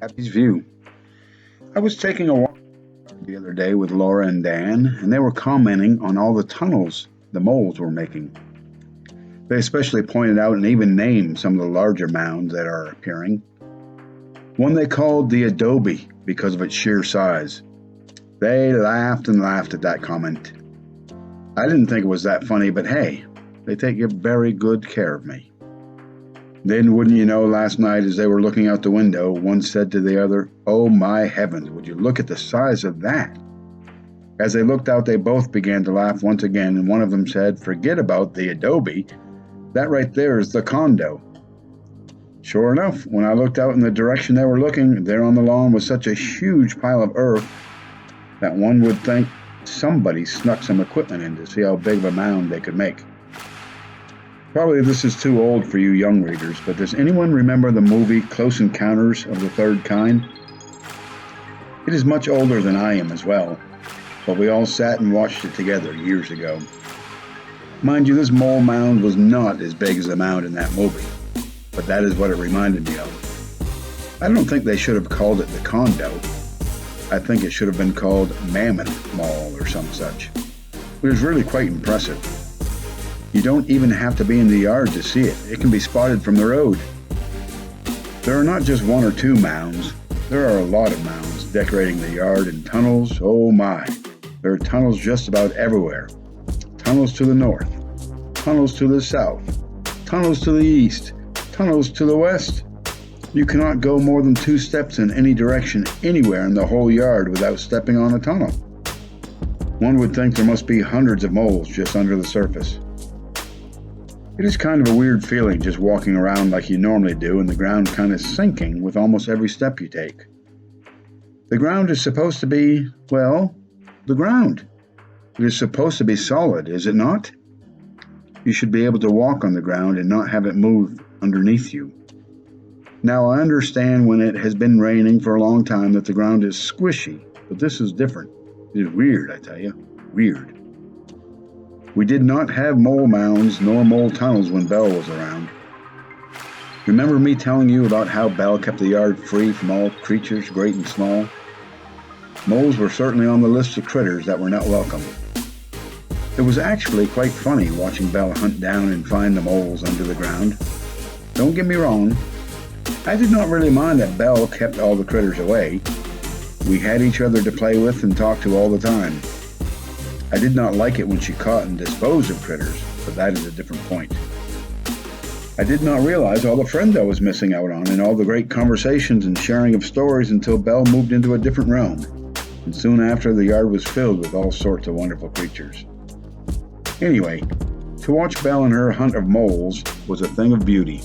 Happy's View. I was taking a walk the other day with Laura and Dan, and they were commenting on all the tunnels the moles were making. They especially pointed out and even named some of the larger mounds that are appearing. One they called the adobe because of its sheer size. They laughed and laughed at that comment. I didn't think it was that funny, but hey, they take very good care of me. Then, wouldn't you know, last night as they were looking out the window, one said to the other, "Oh my heavens, would you look at the size of that?" As they looked out, they both began to laugh once again, and one of them said, "Forget about the adobe. That right there is the condo." Sure enough, when I looked out in the direction they were looking, there on the lawn was such a huge pile of earth that one would think somebody snuck some equipment in to see how big of a mound they could make. Probably this is too old for you young readers, but does anyone remember the movie Close Encounters of the Third Kind? It is much older than I am as well, but we all sat and watched it together years ago. Mind you, this mole mound was not as big as the mound in that movie, but that is what it reminded me of. I don't think they should have called it the condo. I think it should have been called Mammoth Mall or some such. It was really quite impressive. You don't even have to be in the yard to see it. It can be spotted from the road. There are not just one or two mounds. There are a lot of mounds decorating the yard and tunnels. Oh my. There are tunnels just about everywhere. Tunnels to the north. Tunnels to the south. Tunnels to the east. Tunnels to the west. You cannot go more than 2 steps in any direction anywhere in the whole yard without stepping on a tunnel. One would think there must be hundreds of moles just under the surface. It is kind of a weird feeling just walking around like you normally do and the ground kind of sinking with almost every step you take. The ground is supposed to be, well, the ground. It is supposed to be solid, is it not? You should be able to walk on the ground and not have it move underneath you. Now, I understand when it has been raining for a long time that the ground is squishy, but this is different. It is weird, I tell you. Weird. We did not have mole mounds nor mole tunnels when Belle was around. Remember me telling you about how Belle kept the yard free from all creatures, great and small? Moles were certainly on the list of critters that were not welcome. It was actually quite funny watching Belle hunt down and find the moles under the ground. Don't get me wrong, I did not really mind that Belle kept all the critters away. We had each other to play with and talk to all the time. I did not like it when she caught and disposed of critters, but that is a different point. I did not realize all the friends I was missing out on and all the great conversations and sharing of stories until Belle moved into a different realm, and soon after the yard was filled with all sorts of wonderful creatures. Anyway, to watch Belle and her hunt of moles was a thing of beauty.